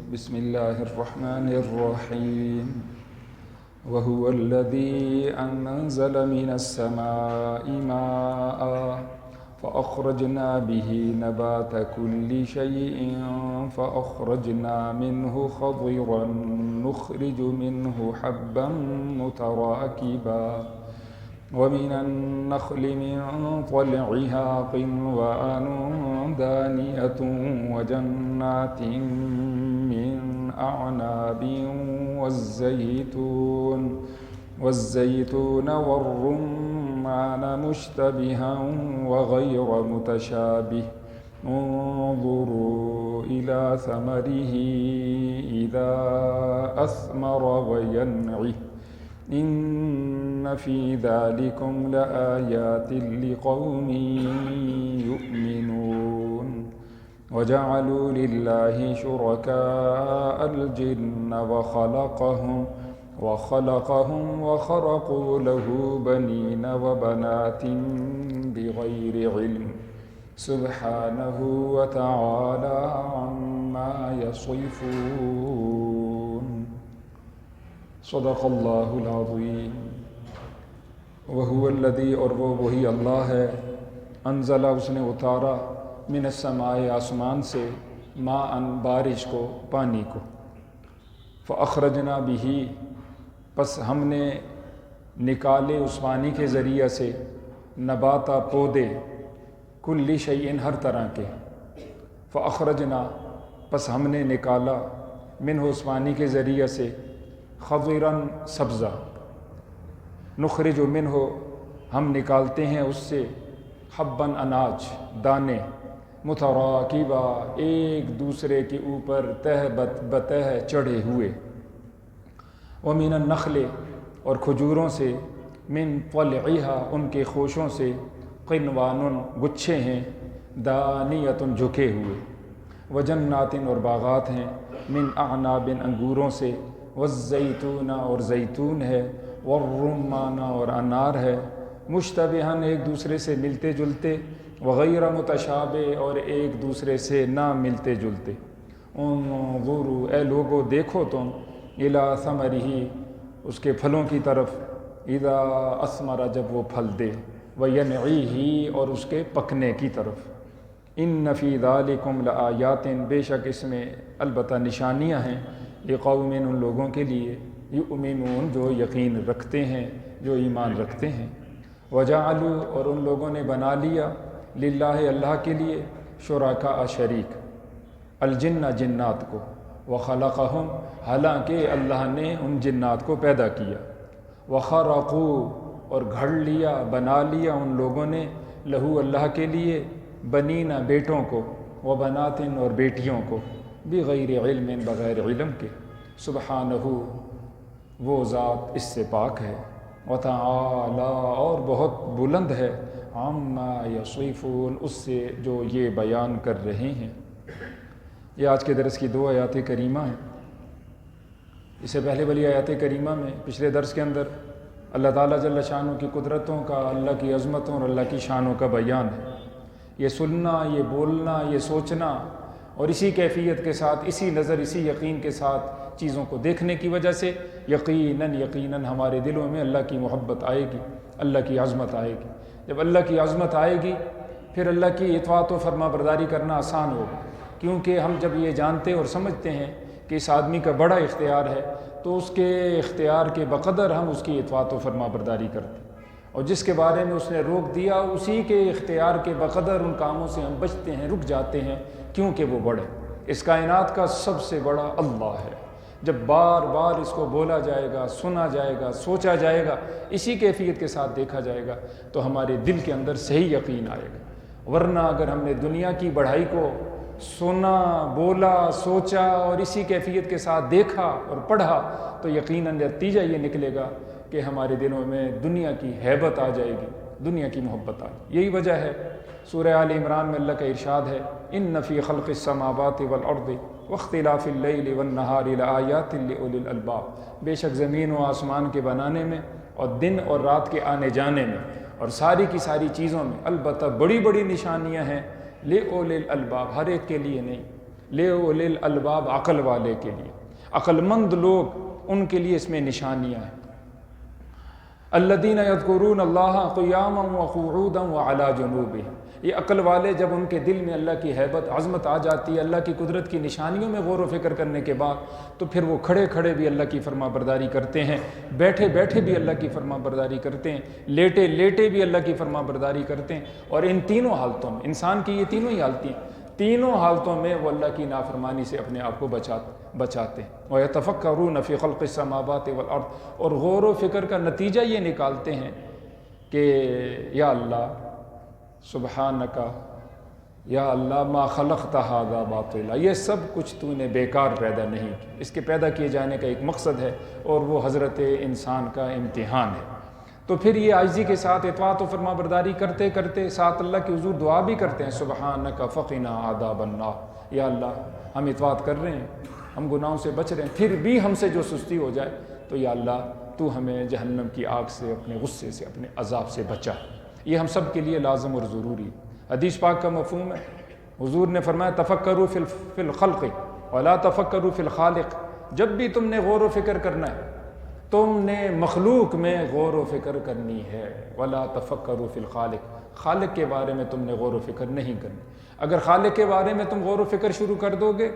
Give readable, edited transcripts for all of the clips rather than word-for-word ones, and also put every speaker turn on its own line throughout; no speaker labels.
بسم الله الرحمن الرحيم وهو الذي أنزل من السماء ماء فأخرجنا به نبات كل شيء فأخرجنا منه خضرا نخرج منه حبا متراكبا ومن النخل من طلعها قنوان دانية وجنات من أعناب والزيتون والرمان مشتبها وغير متشابه انظروا إلى ثمره إذا أثمر وينعه إن في ذلكم لآيات لقوم يؤمنون وجعلوا لله شركاء الجن وخلقهم وخرقوا له بنين وبنات بغير علم سبحانه وتعالى عما يصفون صدق اللہ العظیم وہو الذی اور وہ وہی اللہ ہے انزل اس نے اتارا من السماء آسمان سے ماء بارش کو پانی کو فاخرجنا به پس ہم نے نکالے اس پانی کے ذریعہ سے نباتا پودے کل شیء ہر طرح کے فاخرجنا پس ہم نے نکالا منہ اس پانی کے ذریعہ سے خضراً سبزہ نخرج منہ ہم نکالتے ہیں اس سے حباً اناج دانے متراکبا ایک دوسرے کے اوپر تہ بتہ چڑھے ہوئے ومن النخل اور کھجوروں سے من طلعها ان کے خوشوں سے قنوان گچھے ہیں دانیۃ جھکے ہوئے وجنات اور باغات ہیں من اعناب انگوروں سے والزیتون اور زیتون ہے والرمان اور انار ہے مشتبہاً ایک دوسرے سے ملتے جلتے وغیر متشابہ اور ایک دوسرے سے نہ ملتے جلتے انظروا اے لوگو دیکھو تم الی ثمرہ اس کے پھلوں کی طرف اذا اثمر جب وہ پھل دے وینعیہ اور اس کے پکنے کی طرف ان فی ذالکم لآیات بے شک اس میں البتہ نشانیاں ہیں لقوم ان لوگوں کے لیے یؤمنون جو یقین رکھتے ہیں جو ایمان رکھتے ہیں وجعلوا اور ان لوگوں نے بنا لیا للہ اللہ کے لیے شرکاء شریک الجن جنات کو وخلقہم حالانکہ اللہ نے ان جنات کو پیدا کیا وخرقوا اور گھڑ لیا بنا لیا ان لوگوں نے لہو اللہ کے لیے بنین بیٹوں کو وبنات اور بیٹیوں کو بغیر علم بغیر علم کے سبحانہ وہ ذات اس سے پاک ہے وتعالی اور بہت بلند ہے عما یصفون اس سے جو یہ بیان کر رہے ہیں۔ یہ آج کے درس کی 2 آیات کریمہ ہیں۔ اس سے پہلے والی آیات کریمہ میں پچھلے درس کے اندر اللہ تعالیٰ جل شانہ کی قدرتوں کا، اللہ کی عظمتوں اور اللہ کی شانوں کا بیان ہے۔ یہ سننا، یہ بولنا، یہ سوچنا اور اسی کیفیت کے ساتھ، اسی نظر، اسی یقین کے ساتھ چیزوں کو دیکھنے کی وجہ سے یقیناً ہمارے دلوں میں اللہ کی محبت آئے گی، اللہ کی عظمت آئے گی۔ جب اللہ کی عظمت آئے گی پھر اللہ کی اطاعت و فرما برداری کرنا آسان ہوگا، کیونکہ ہم جب یہ جانتے اور سمجھتے ہیں کہ اس آدمی کا بڑا اختیار ہے تو اس کے اختیار کے بقدر ہم اس کی اطاعت و فرما برداری کرتے ہیں، اور جس کے بارے میں اس نے روک دیا اسی کے اختیار کے بقدر ان کاموں سے ہم بچتے ہیں، رک جاتے ہیں، کیونکہ وہ بڑے۔ اس کائنات کا سب سے بڑا اللہ ہے۔ جب بار بار اس کو بولا جائے گا، سنا جائے گا، سوچا جائے گا، اسی کیفیت کے ساتھ دیکھا جائے گا تو ہمارے دل کے اندر صحیح یقین آئے گا۔ ورنہ اگر ہم نے دنیا کی بڑائی کو سنا، بولا، سوچا اور اسی کیفیت کے ساتھ دیکھا اور پڑھا تو یقیناً نتیجہ یہ نکلے گا کہ ہمارے دلوں میں دنیا کی ہیبت آ جائے گی، دنیا کی محبت آ جائے گی۔ یہی وجہ ہے سورہ آل عمران میں اللہ کا ارشاد ہے ان فی خلق السماوات والارض واختلاف اللیل والنہار لآیات لأولی الالباب، بے شک زمین و آسمان کے بنانے میں اور دن اور رات کے آنے جانے میں اور ساری کی ساری چیزوں میں البتہ بڑی بڑی نشانیاں ہیں لأولی الالباب، ہر ایک کے لیے نہیں، لِأُولِي الْأَلْبَابِ عقل والے کے لیے، عقل مند لوگ، ان کے لیے اس میں نشانیاں ہیں۔ الذین یذکرون اللہ قیاما وقعودا وعلی جنوبہم، یہ عقل والے جب ان کے دل میں اللہ کی ہیبت عظمت آ جاتی ہے، اللہ کی قدرت کی نشانیوں میں غور و فکر کرنے کے بعد، تو پھر وہ کھڑے کھڑے بھی اللہ کی فرما برداری کرتے ہیں، بیٹھے بیٹھے بھی اللہ کی فرما برداری کرتے ہیں، لیٹے لیٹے بھی اللہ کی فرما برداری کرتے ہیں۔ اور ان تینوں حالتوں میں، انسان کی یہ تینوں ہی حالتیں ہیں، تینوں حالتوں میں وہ اللہ کی نافرمانی سے اپنے آپ کو بچاتے ہیں۔ وَيَتَفَكَّرُونَ فِي خَلْقِ السَّمَاوَاتِ وَالْأَرْضِ، اور غور و فکر کا نتیجہ یہ نکالتے ہیں کہ یا اللہ سبحانک، یا اللہ ما خلقت ھذا باطلا، یہ سب کچھ تو نے بیکار پیدا نہیں کی، اس کے پیدا کیے جانے کا ایک مقصد ہے، اور وہ حضرت انسان کا امتحان ہے۔ تو پھر یہ عاجزی کے ساتھ اطاعت و فرما برداری کرتے کرتے ساتھ اللہ کے حضور دعا بھی کرتے ہیں، سبحانک فقنا عذاب النار، یا اللہ ہم اطاعت کر رہے ہیں، ہم گناہوں سے بچ رہے ہیں، پھر بھی ہم سے جو سستی ہو جائے تو یا اللہ تو ہمیں جہنم کی آگ سے، اپنے غصے سے، اپنے عذاب سے بچا۔ یہ ہم سب کے لیے لازم اور ضروری ہے۔ حدیث پاک کا مفہوم ہے، حضور نے فرمایا تفکروا فی الخلق ولا تفکروا فی الخالق، جب بھی تم نے غور و فکر کرنا ہے تم نے مخلوق میں غور و فکر کرنی ہے، ولا تفکروا فی الخالق، خالق کے بارے میں تم نے غور و فکر نہیں کرنی۔ اگر خالق کے بارے میں تم غور و فکر شروع کر دو گے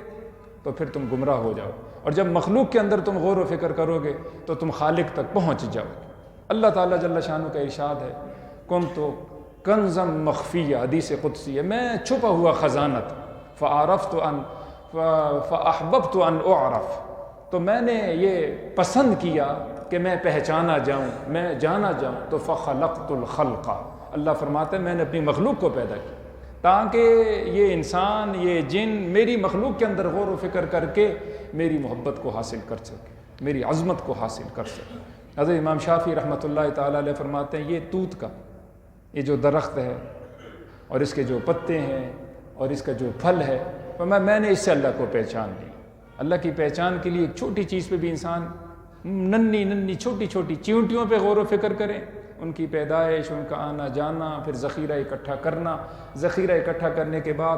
تو پھر تم گمراہ ہو جاؤ، اور جب مخلوق کے اندر تم غور و فکر کرو گے تو تم خالق تک پہنچ جاؤ گے۔ اللہ تعالیٰ جل شانہ کا ارشاد ہے، کنت کنزا مخفیہ، حدیث قدسی ہے، میں چھپا ہوا خزانہ تھا، فاحببت ان اعرف، تو میں نے یہ پسند کیا کہ میں پہچانا جاؤں، میں جانا جاؤں، تو فخلقت الخلق، اللہ فرماتے ہیں میں نے اپنی مخلوق کو پیدا کیا تاکہ یہ انسان، یہ جن میری مخلوق کے اندر غور و فکر کر کے میری محبت کو حاصل کر سکے، میری عظمت کو حاصل کر سکے۔ حضرت امام شافعی رحمۃ اللہ تعالیٰ علیہ فرماتے ہیں، یہ توت کا یہ جو درخت ہے اور اس کے جو پتے ہیں اور اس کا جو پھل ہے، میں نے اس سے اللہ کو پہچان لی۔ اللہ کی پہچان کے لیے ایک چھوٹی چیز پہ بھی انسان ننھی چھوٹی چھوٹی چیونٹیوں پہ غور و فکر کرے، ان کی پیدائش، ان کا آنا جانا، پھر ذخیرہ اکٹھا کرنا، ذخیرہ اکٹھا کرنے کے بعد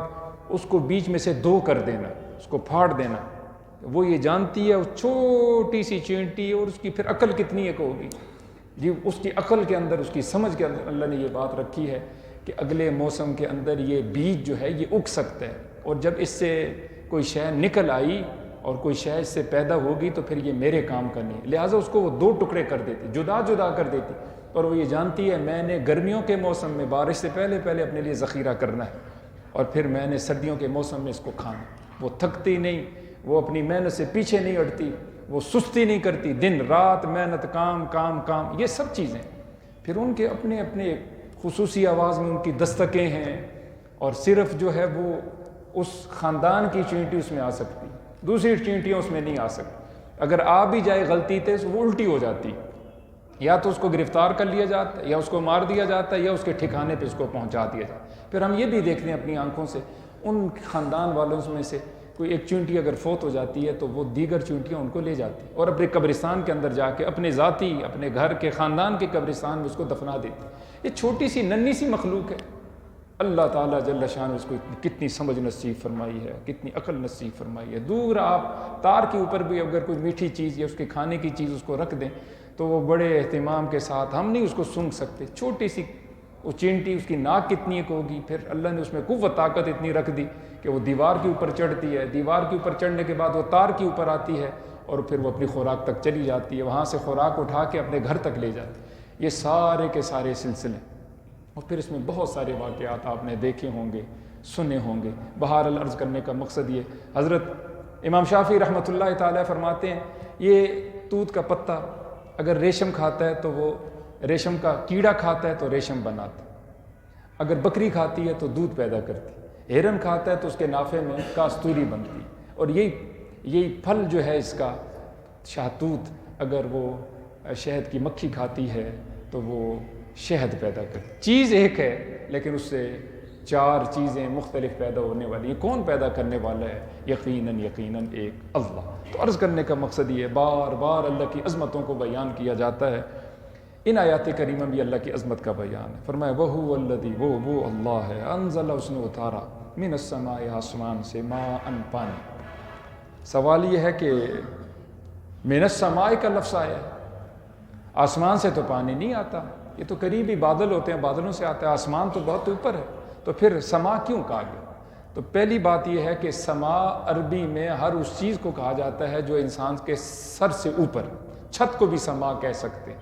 اس کو بیچ میں سے دو کر دینا، اس کو پھاڑ دینا۔ وہ یہ جانتی ہے اس چھوٹی سی چینٹی، اور اس کی پھر عقل کتنی ایک ہوگی جی، اس کی عقل کے اندر، اس کی سمجھ کے اندر اللہ نے یہ بات رکھی ہے کہ اگلے موسم کے اندر یہ بیج جو ہے یہ اگ سکتا ہے، اور جب اس سے کوئی شے نکل آئی اور کوئی شے اس سے پیدا ہوگی تو پھر یہ میرے کام کا نہیں، لہٰذا اس کو وہ دو ٹکڑے کر دیتی، جدا جدا کر دیتی، اور وہ یہ جانتی ہے میں نے گرمیوں کے موسم میں بارش سے پہلے پہلے اپنے لیے ذخیرہ کرنا ہے، اور پھر میں نے سردیوں کے موسم میں اس کو کھانا۔ وہ تھکتی نہیں، وہ اپنی محنت سے پیچھے نہیں ہٹتی، وہ سستی نہیں کرتی، دن رات محنت، کام کام کام، یہ سب چیزیں پھر ان کے اپنے اپنے خصوصی آواز میں ان کی دستکیں ہیں، اور صرف جو ہے وہ اس خاندان کی چینٹی اس میں آ سکتی، دوسری چینٹیاں اس میں نہیں آ سکتی۔ اگر آ بھی جائے غلطی سے وہ الٹی ہو جاتی، یا تو اس کو گرفتار کر لیا جاتا ہے، یا اس کو مار دیا جاتا ہے، یا اس کے ٹھکانے پہ اس کو پہنچا دیا جاتا ہے۔ پھر ہم یہ بھی دیکھتے ہیں اپنی آنکھوں سے، ان خاندان والوں میں سے کوئی ایک چونٹی اگر فوت ہو جاتی ہے تو وہ دیگر چونٹیاں ان کو لے جاتی اور اپنے قبرستان کے اندر جا کے اپنے ذاتی، اپنے گھر کے خاندان کے قبرستان میں اس کو دفنا دیتی۔ یہ چھوٹی سی ننھی سی مخلوق ہے، اللہ تعالیٰ جل شان اس کو کتنی سمجھ نصیب فرمائی ہے، کتنی عقل نصیب فرمائی ہے۔ دور آپ تار کے اوپر بھی اگر کوئی میٹھی چیز یا اس کے کھانے کی چیز اس کو رکھ دیں تو وہ بڑے اہتمام کے ساتھ، ہم نہیں اس کو سونگھ سکتے، چھوٹی سی وہ چینٹی، اس کی ناک کتنی ایک ہوگی، پھر اللہ نے اس میں قوت طاقت اتنی رکھ دی کہ وہ دیوار کے اوپر چڑھتی ہے، دیوار کے اوپر چڑھنے کے بعد وہ تار کے اوپر آتی ہے اور پھر وہ اپنی خوراک تک چلی جاتی ہے، وہاں سے خوراک اٹھا کے اپنے گھر تک لے جاتی ہے۔ یہ سارے کے سارے سلسلے، اور پھر اس میں بہت سارے واقعات آپ نے دیکھے ہوں گے، سنے ہوں گے۔ بہرحال عرض کرنے کا مقصد یہ، حضرت امام شافعی رحمۃ اللہ تعالیٰ فرماتے ہیں یہ توت کا پتا اگر ریشم کھاتا ہے تو وہ ریشم کا کیڑا کھاتا ہے تو ریشم بناتا، اگر بکری کھاتی ہے تو دودھ پیدا کرتی، ہرن کھاتا ہے تو اس کے نافے میں کاستوری بنتی، اور یہی پھل جو ہے اس کا شہتوت، اگر وہ شہد کی مکھی کھاتی ہے تو وہ شہد پیدا کرتی۔ چیز ایک ہے لیکن اس سے چار چیزیں مختلف پیدا ہونے والی ہیں۔ کون پیدا کرنے والا ہے؟ یقیناً ایک اللہ۔ تو عرض کرنے کا مقصد یہ ہے، بار بار اللہ کی عظمتوں کو بیان کیا جاتا ہے، ان آیات کریمہ بھی اللہ کی عظمت کا بیان ہے۔ فرمایا وَهُوَ الَّذِي، وہ اللہ ہے، انزل، اس نے اتارا، من السماء آسمان سے ماء پانی. سوال یہ ہے کہ من السماء کا لفظ آیا ہے، آسمان سے تو پانی نہیں آتا، یہ تو قریبی بادل ہوتے ہیں، بادلوں سے آتا ہے، آسمان تو بہت اوپر ہے، تو پھر سما کیوں کہا گیا؟ تو پہلی بات یہ ہے کہ سما عربی میں ہر اس چیز کو کہا جاتا ہے جو انسان کے سر سے اوپر، چھت کو بھی سما کہہ سکتے ہیں،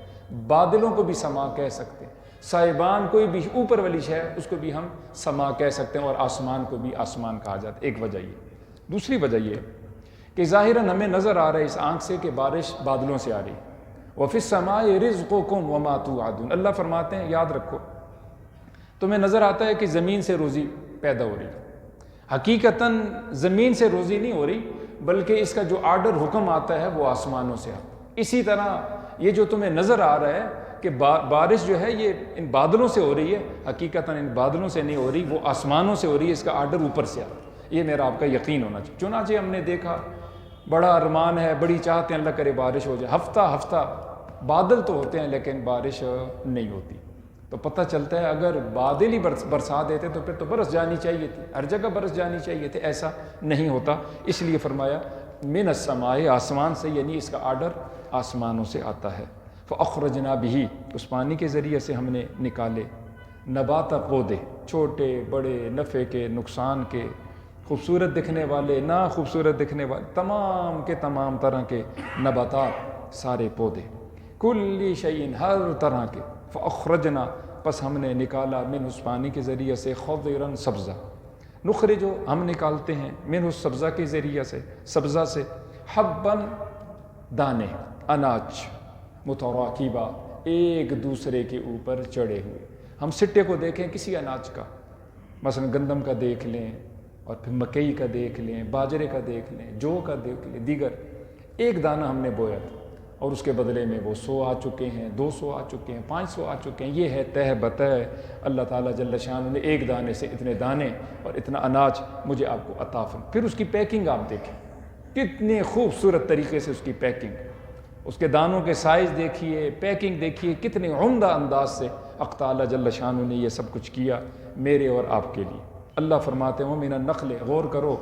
بادلوں کو بھی سما کہہ سکتے ہیں، سائبان کوئی بھی اوپر والی شے ہے اس کو بھی ہم سما کہہ سکتے ہیں، اور آسمان کو بھی آسمان کہا جاتا ہے. ایک وجہ یہ. دوسری وجہ یہ کہ ظاہراً ہمیں نظر آ رہا ہے اس آنکھ سے کہ بارش بادلوں سے آ رہی. وَفِي السَّمَاءِ رِزْقُكُمْ وَمَا تُوعَدُونَ. اللہ فرماتے ہیں یاد رکھو، تمہیں نظر آتا ہے کہ زمین سے روزی پیدا ہو رہی ہے، حقیقتاً زمین سے روزی نہیں ہو رہی بلکہ اس کا جو آرڈر حکم آتا ہے وہ آسمانوں سے آتا ہے. اسی طرح یہ جو تمہیں نظر آ رہا ہے کہ بارش جو ہے یہ ان بادلوں سے ہو رہی ہے، حقیقتاً ان بادلوں سے نہیں ہو رہی، وہ آسمانوں سے ہو رہی ہے، اس کا آرڈر اوپر سے آتا ہے. یہ میرا آپ کا یقین ہونا چاہیے. چنانچہ ہم نے دیکھا، بڑا ارمان ہے، بڑی چاہتے ہیں اللہ کرے بارش ہو جائے، ہفتہ ہفتہ بادل تو ہوتے ہیں لیکن بارش نہیں ہوتی. تو پتہ چلتا ہے اگر بادل ہی برسا دیتے تو پھر تو برس جانی چاہیے تھی، ہر جگہ برس جانی چاہیے تھی. ایسا نہیں ہوتا، اس لیے فرمایا من السماء، آسمان سے، یعنی اس کا آرڈر آسمانوں سے آتا ہے. فاخرجنا به، اس پانی کے ذریعے سے ہم نے نکالے نبات پودے، چھوٹے بڑے، نفع کے نقصان کے، خوبصورت دکھنے والے نہ خوبصورت دکھنے والے، تمام کے تمام طرح کے نباتات، سارے پودے، کل شیء، ہر طرح کے. فاخرجنا، پس ہم نے نکالا، من اس پانی کے ذریعے سے، خضرا، سبزہ، نخرجو، ہم نکالتے ہیں، من اس سبزہ کے ذریعے سے، سبزہ سے، حبا، دانے، اناج، متراکبہ، ایک دوسرے کے اوپر چڑھے ہوئے. ہم سٹے کو دیکھیں کسی اناج کا، مثلا گندم کا دیکھ لیں، اور پھر مکئی کا دیکھ لیں، باجرے کا دیکھ لیں، جو کا دیکھ لیں، دیگر ایک دانہ ہم نے بویا تھا اور اس کے بدلے میں وہ 100 آ چکے ہیں، 200 آ چکے ہیں، 500 آ چکے ہیں. یہ ہے تہ بتہ اللہ تعالیٰ جل شانہ نے ایک دانے سے اتنے دانے اور اتنا اناج مجھے آپ کو عطا فرمایا. پھر اس کی پیکنگ آپ دیکھیں، کتنے خوبصورت طریقے سے اس کی پیکنگ، اس کے دانوں کے سائز دیکھیے، پیکنگ دیکھیے، کتنے عمدہ انداز سے حق تعالیٰ جل شانہ نے یہ سب کچھ کیا میرے اور آپ کے لیے. اللہ فرماتے ہیں من النخل، غور کرو،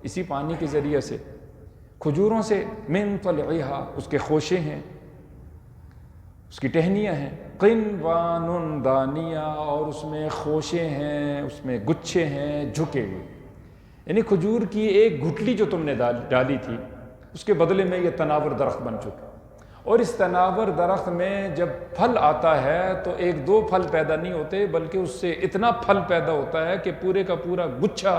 اسی پانی کے ذریعے سے، کھجوروں سے، من طلعها، اس کے خوشے ہیں، اس کی ٹہنیاں ہیں، قنوان دانیہ، اور اس میں خوشے ہیں، اس میں گچھے ہیں جھکے ہوئے. یعنی کھجور کی ایک گٹلی جو تم نے ڈالی تھی اس کے بدلے میں یہ تناور درخت بن چکا. اور اس تناور درخت میں جب پھل آتا ہے تو ایک دو پھل پیدا نہیں ہوتے بلکہ اس سے اتنا پھل پیدا ہوتا ہے کہ پورے کا پورا گچھا،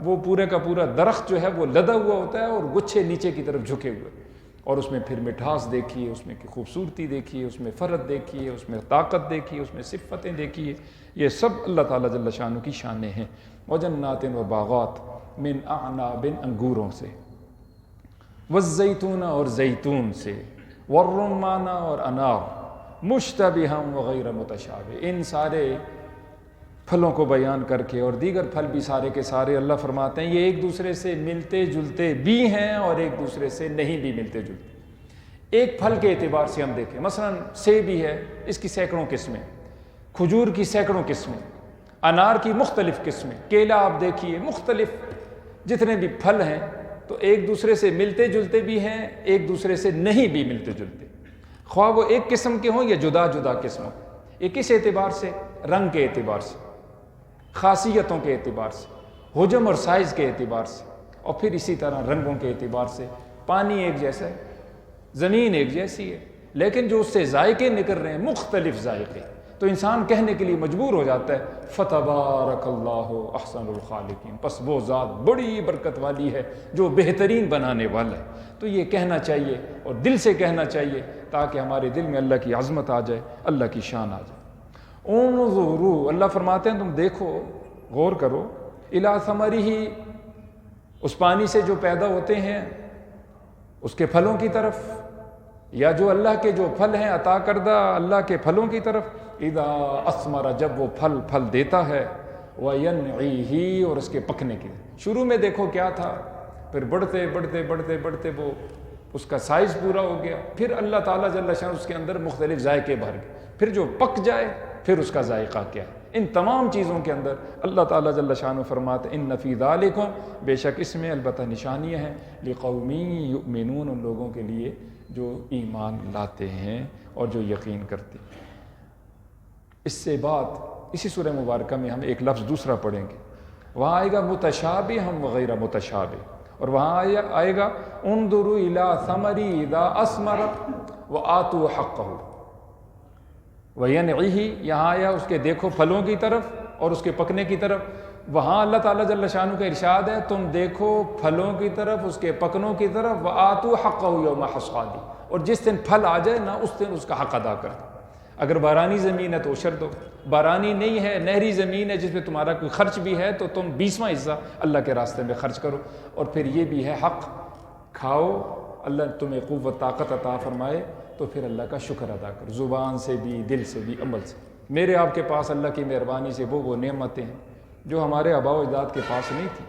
وہ پورے کا پورا درخت جو ہے وہ لدا ہوا ہوتا ہے اور گچھے نیچے کی طرف جھکے ہوئے. اور اس میں پھر مٹھاس دیکھیے، اس میں خوبصورتی دیکھیے، اس میں فرد دیکھیے، اس میں طاقت دیکھیے، اس میں صفتیں دیکھیے. یہ سب اللہ تعالیٰ جل شانہ کی شانیں ہیں. وجنات و باغات من اعناب، انگوروں سے، والزیتون، اور زیتون سے، والرمان، اور انار، مشتبہا وغیر متشابہ. ان سارے پھلوں کو بیان کر کے، اور دیگر پھل بھی سارے کے سارے اللہ فرماتے ہیں یہ ایک دوسرے سے ملتے جلتے بھی ہیں اور ایک دوسرے سے نہیں بھی ملتے جلتے. ایک پھل کے اعتبار سے ہم دیکھیں، مثلا سیب بھی ہے، اس کی سینکڑوں قسمیں، کھجور کی سینکڑوں قسمیں، انار کی مختلف قسمیں، کیلا آپ دیکھیے، مختلف جتنے بھی پھل ہیں تو ایک دوسرے سے ملتے جلتے بھی ہیں، ایک دوسرے سے نہیں بھی ملتے جلتے، خواہ وہ ایک قسم کے ہوں یا جدا جدا قسم. یہ کس اعتبار سے؟ رنگ کے اعتبار سے، خاصیتوں کے اعتبار سے، حجم اور سائز کے اعتبار سے، اور پھر اسی طرح رنگوں کے اعتبار سے. پانی ایک جیسا ہے، زمین ایک جیسی ہے، لیکن جو اس سے ذائقے نکل رہے ہیں مختلف ذائقے، تو انسان کہنے کے لیے مجبور ہو جاتا ہے فتبارک اللہ احسن الخالقین، پس وہ ذات بڑی برکت والی ہے جو بہترین بنانے والا ہے. تو یہ کہنا چاہیے اور دل سے کہنا چاہیے تاکہ ہمارے دل میں اللہ کی عظمت آ جائے، اللہ کی شان آ جائے. انظروا، اللہ فرماتے ہیں تم دیکھو، غور کرو، الی ثمرہ، اس پانی سے جو پیدا ہوتے ہیں اس کے پھلوں کی طرف، یا جو اللہ کے جو پھل ہیں عطا کردہ اللہ کے پھلوں کی طرف. اذا اثمر، جب وہ پھل دیتا ہے، وینعیہ، اور اس کے پکنے کی. شروع میں دیکھو کیا تھا، پھر بڑھتے بڑھتے بڑھتے بڑھتے وہ اس کا سائز پورا ہو گیا، پھر اللہ تعالیٰ جل شانہ اس کے اندر مختلف ذائقے بھر گئے، پھر جو پک جائے پھر اس کا ذائقہ کیا ہے. ان تمام چیزوں کے اندر اللہ تعالیٰ جل شانہ فرماتے ہیں ان فی ذالکم، بے شک اس میں البتہ نشانیاں ہیں، لقوم یؤمنون، ان لوگوں کے لیے جو ایمان لاتے ہیں اور جو یقین کرتے ہیں۔ اس سے بعد اسی سورہ مبارکہ میں ہم ایک لفظ دوسرا پڑھیں گے، وہاں آئے گا متشابہ ہم وغیرہ متشابہ، اور وہاں آئے گا انظروا الی ثمری اذا اثمر وآتوا حقہ، وینعہ، یہاں آیا اس کے دیکھو پھلوں کی طرف اور اس کے پکنے کی طرف۔ وہاں اللہ تعالیٰ جل شانہ کا ارشاد ہے تم دیکھو پھلوں کی طرف، اس کے پکنوں کی طرف، وآتوا حقہ یوم حصادہ، اور جس دن پھل آ جائے نا اس دن اس کا حق ادا کر دو۔ اگر بارانی زمین ہے تو عشر دو، بارانی نہیں ہے، نہری زمین ہے جس میں تمہارا کوئی خرچ بھی ہے تو تم 20واں حصہ اللہ کے راستے میں خرچ کرو۔ اور پھر یہ بھی ہے حق، کھاؤ، اللہ تمہیں قوت طاقت عطا فرمائے تو پھر اللہ کا شکر ادا کرو، زبان سے بھی، دل سے بھی، عمل سے۔ میرے آپ کے پاس اللہ کی مہربانی سے وہ نعمتیں ہیں جو ہمارے آباء و اجداد کے پاس نہیں تھیں،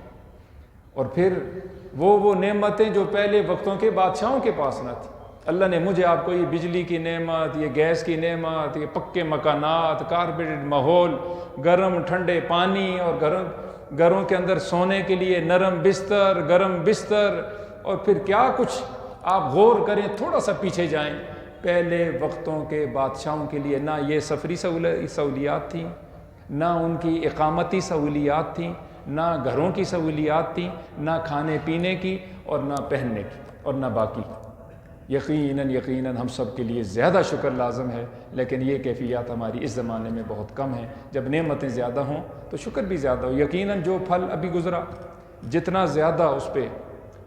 اور پھر وہ نعمتیں جو پہلے وقتوں کے بادشاہوں کے پاس نہ تھیں۔ اللہ نے مجھے آپ کو یہ بجلی کی نعمت، یہ گیس کی نعمت، یہ پکے مکانات، کارپیٹڈ ماحول، گرم ٹھنڈے پانی، اور گھروں کے اندر سونے کے لیے نرم بستر، گرم بستر، اور پھر کیا کچھ آپ غور کریں، تھوڑا سا پیچھے جائیں، پہلے وقتوں کے بادشاہوں کے لیے نہ یہ سفری سہولیات تھیں، نہ ان کی اقامتی سہولیات تھیں، نہ گھروں کی سہولیات تھیں، نہ کھانے پینے کی، اور نہ پہننے کی، اور نہ باقی۔ یقیناً ہم سب کے لیے زیادہ شکر لازم ہے، لیکن یہ کیفیات ہماری اس زمانے میں بہت کم ہیں۔ جب نعمتیں زیادہ ہوں تو شکر بھی زیادہ ہو۔ یقیناً جو پھل ابھی گزرا، جتنا زیادہ اس پہ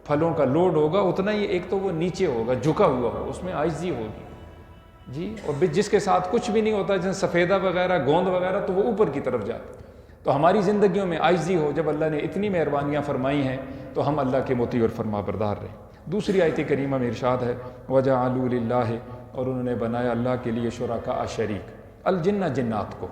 پھلوں کا لوڈ ہوگا اتنا ہی ایک تو وہ نیچے ہوگا، جھکا ہوا ہوگا، اس میں عاجزی ہوگی جی، اور جس کے ساتھ کچھ بھی نہیں ہوتا، جیسے سفیدہ وغیرہ، گوند وغیرہ، تو وہ اوپر کی طرف جاتا۔ تو ہماری زندگیوں میں عاجزی ہو، جب اللہ نے اتنی مہربانیاں فرمائی ہیں تو ہم اللہ کے مطیع اور فرما بردار رہیں۔ دوسری آیت کریمہ میں ارشاد ہے وَجَعَلُوا لِلَّهِ، اور انہوں نے بنایا اللہ کے لیے شرکاء شریک، الجن، جنات کو۔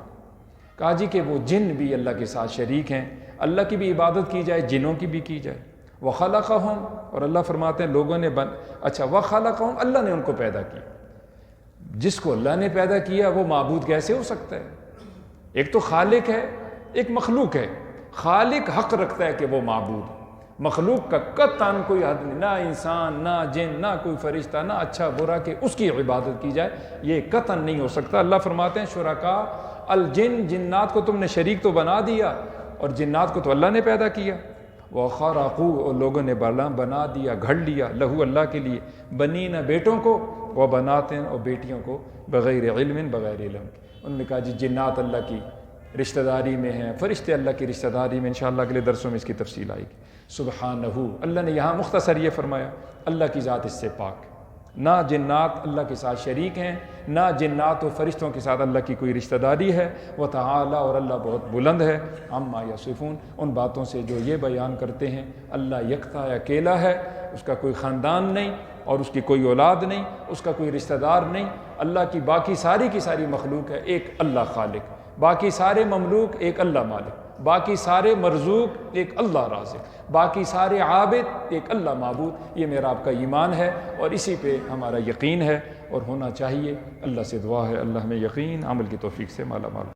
کہا جی کہ وہ جن بھی اللہ کے ساتھ شریک ہیں، اللہ کی بھی عبادت کی جائے، جنوں کی بھی کی جائے۔ وَخَلَقَهُمْ، اور اللہ فرماتے ہیں لوگوں نے اچھا وَخَلَقَهُمْ، اللہ نے ان کو پیدا کیا۔ جس کو اللہ نے پیدا کیا وہ معبود کیسے ہو سکتا ہے؟ ایک تو خالق ہے، ایک مخلوق ہے۔ خالق حق رکھتا ہے کہ وہ معبود، مخلوق کا قطعاً کوئی حد نہیں، نہ انسان، نہ جن، نہ کوئی فرشتہ، نہ اچھا برا کہ اس کی عبادت کی جائے، یہ قطعاً نہیں ہو سکتا۔ اللہ فرماتے ہیں شرکاء الجن، جنات کو تم نے شریک تو بنا دیا، اور جنات کو تو اللہ نے پیدا کیا۔ وَخَرَقُوا، اور لوگوں نے بنا دیا، گھڑ لیا، لہو، اللہ کے لیے، بنین، بیٹوں کو، وبناتن، اور بیٹیوں کو، بغیر علم، بغیر علم۔ انہوں نے کہا جی جنات اللہ کی رشتہ داری میں ہیں، فرشتے اللہ کی رشتہ داری میں، انشاءاللہ اگلے درسوں میں اس کی تفصیل آئے گی۔ سبحانہ، اللہ نے یہاں مختصر یہ فرمایا اللہ کی ذات اس سے پاک، نہ جنات اللہ کے ساتھ شریک ہیں، نہ جنات و فرشتوں کے ساتھ اللہ کی کوئی رشتہ داری ہے۔ وتعالی، اور اللہ بہت بلند ہے، عما یصفون، ان باتوں سے جو یہ بیان کرتے ہیں۔ اللہ یکتا ہے، اکیلا ہے، اس کا کوئی خاندان نہیں، اور اس کی کوئی اولاد نہیں، اس کا کوئی رشتہ دار نہیں۔ اللہ کی باقی ساری کی ساری مخلوق ہے، ایک اللہ خالق، باقی سارے مملوک ایک اللہ مالک، باقی سارے مرزوق ایک اللہ رازق، باقی سارے عابد ایک اللہ معبود۔ یہ میرا آپ کا ایمان ہے اور اسی پہ ہمارا یقین ہے اور ہونا چاہیے۔ اللہ سے دعا ہے اللہ ہمیں یقین عمل کی توفیق سے مالا مال